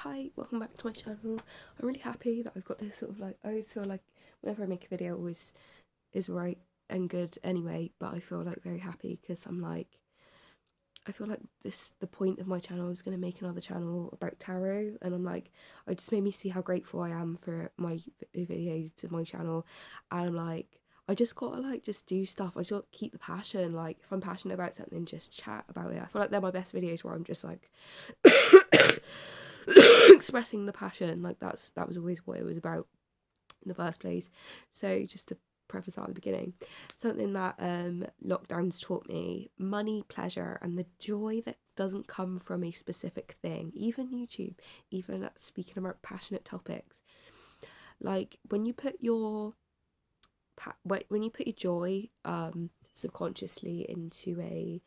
Hi, welcome back to my channel. I'm really happy that I've got this sort of like, I always feel like whenever I make a video it always is right and good anyway, but I feel like very happy because I feel like the point of my channel, I was going to make another channel about tarot, and I'm like, it just made me see how grateful I am for my videos to my channel, and I'm like, I just gotta like just do stuff. I just gotta keep the passion. Like if I'm passionate about something, just chat about it. I feel like they're my best videos where I'm just like expressing the passion. Like that was always what it was about in the first place. So just to preface that at the beginning, something that lockdowns taught me: money, pleasure, and the joy that doesn't come from a specific thing. Even YouTube, even speaking about passionate topics, like when you put your when you put your joy subconsciously into a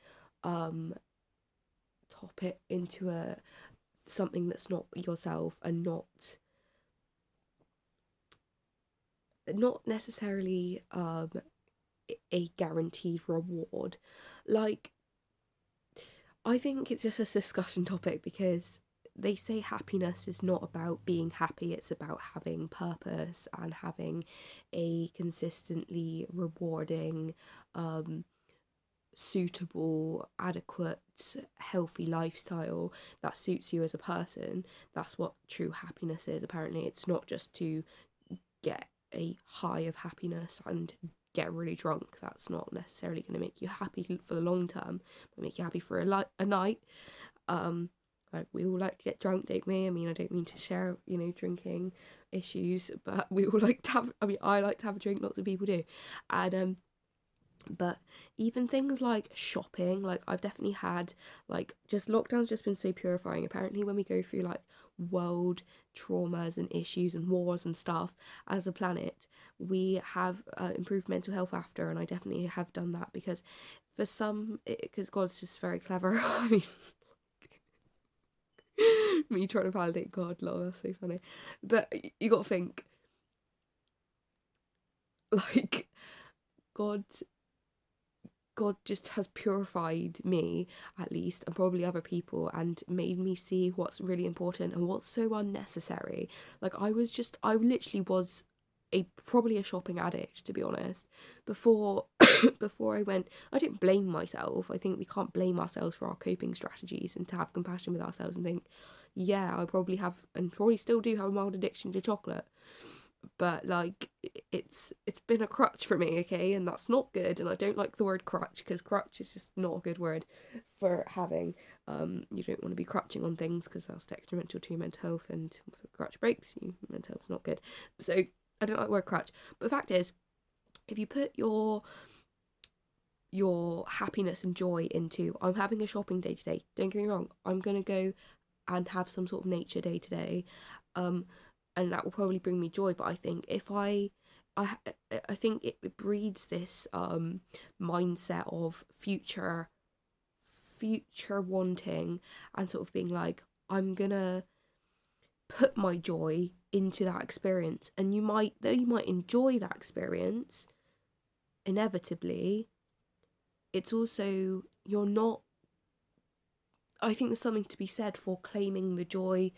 topic, into a something that's not yourself, and not necessarily a guaranteed reward. Like, I think it's just a discussion topic because they say happiness is not about being happy, it's about having purpose and having a consistently rewarding, suitable, adequate, healthy lifestyle that suits you as a person. That's what true happiness is. Apparently, it's not just to get a high of happiness and get really drunk. That's not necessarily going to make you happy for the long term, but make you happy for a night. um like, we all like to get drunk, don't we? I mean, I don't mean to share, drinking issues, but we all like to have, I mean, I like to have a drink, lots of people do. And but even things like shopping, like I've definitely had, like, just lockdown's just been so purifying. Apparently when we go through like world traumas and issues and wars and stuff as a planet, we have improved mental health after, and I definitely have done that because for some, because God's just very clever. I mean, me trying to validate God, lol, that's so funny. But you gotta think, like, god God just has purified me, at least, and probably other people, and made me see what's really important and what's so unnecessary. Like, I literally was probably a shopping addict, to be honest. Before before I went, I don't blame myself. I think we can't blame ourselves for our coping strategies, and to have compassion with ourselves and think, yeah, I probably have, and probably still do have, a mild addiction to chocolate, but like it's been a crutch for me, okay, and that's not good. And I don't like the word crutch because crutch is just not a good word for having. You don't want to be crutching on things because that's detrimental to your mental health, and if a crutch breaks, your mental health's not good. So I don't like the word crutch, but the fact is, if you put your happiness and joy into, I'm having a shopping day today, don't get me wrong, I'm gonna go and have some sort of nature day today, um and that will probably bring me joy. But I think if I I think it breeds this mindset of future wanting, and sort of being like, I'm gonna put my joy into that experience, and though you might enjoy that experience inevitably, it's also, you're not, I think there's something to be said for claiming the joy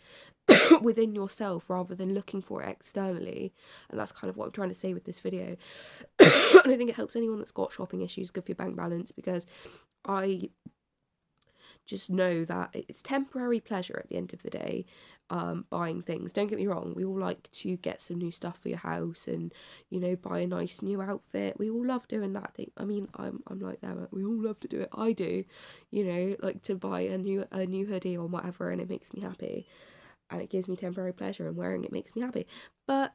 within yourself rather than looking for it externally. And that's kind of what I'm trying to say with this video. And I think it helps anyone that's got shopping issues, good for your bank balance, because I just know that it's temporary pleasure at the end of the day. Buying things, don't get me wrong, we all like to get some new stuff for your house, and buy a nice new outfit. We all love doing that thing. I mean, I'm like that, we all love to do it. I do, like to buy a new hoodie or whatever, and it makes me happy, and it gives me temporary pleasure, and wearing it makes me happy. But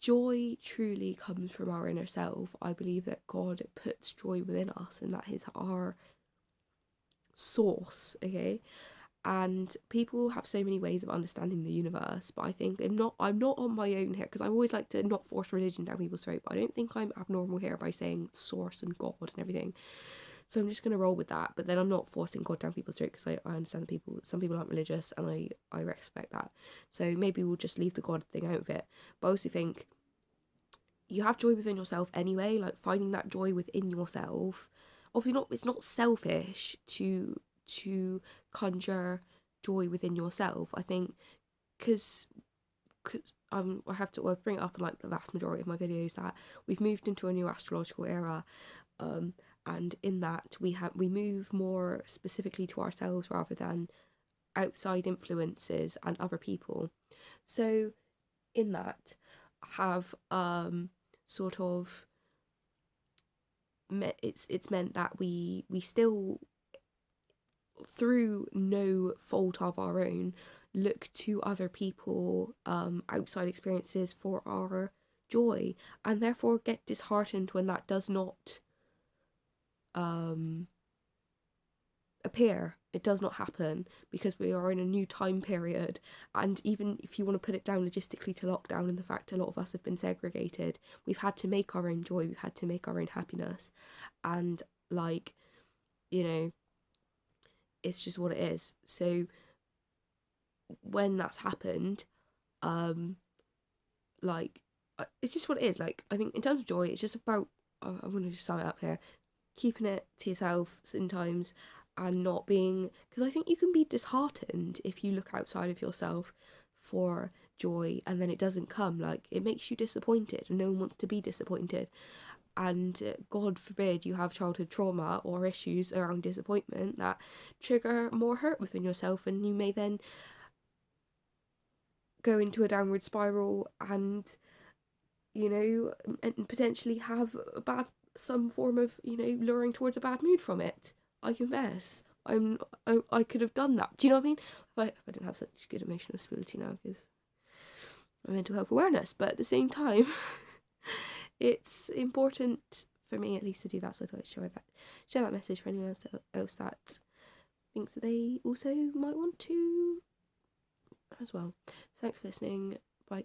joy truly comes from our inner self. I believe that God puts joy within us, and that is our source, okay? And people have so many ways of understanding the universe, but I think I'm not on my own here, because I always like to not force religion down people's throat, but I don't think I'm abnormal here by saying source and God and everything. So I'm just going to roll with that, but then I'm not forcing God down people's throat, because I understand that some people aren't religious, and I respect that. So maybe we'll just leave the God thing out of it. But I also think you have joy within yourself anyway, like finding that joy within yourself. Obviously not, it's not selfish to conjure joy within yourself. I think because I have to, I bring it up in like the vast majority of my videos, that we've moved into a new astrological era, um, and in that we move more specifically to ourselves rather than outside influences and other people. So in that, have sort of it's meant that we still, through no fault of our own, look to other people, outside experiences for our joy, and therefore get disheartened when that does not um, appear. It does not happen because we are in a new time period. And even if you want to put it down logistically to lockdown and the fact a lot of us have been segregated, we've had to make our own joy, we've had to make our own happiness. And like, you know, it's just what it is. So when that's happened, um, like it's just what it is. Like, I think in terms of joy, it's just about, I'm gonna just sum it up here, keeping it to yourself sometimes, and not being, because I think you can be disheartened if you look outside of yourself for joy and then it doesn't come. Like, it makes you disappointed, and no one wants to be disappointed. And God forbid you have childhood trauma or issues around disappointment that trigger more hurt within yourself, and you may then go into a downward spiral, and and potentially have a bad, some form of, luring towards a bad mood from it. I confess, I could have done that. Do you know what I mean? If I didn't have such good emotional stability now, because my mental health awareness, but at the same time, it's important for me at least to do that. So I thought I'd share that message for anyone else that thinks that they also might want to as well. Thanks for listening. Bye.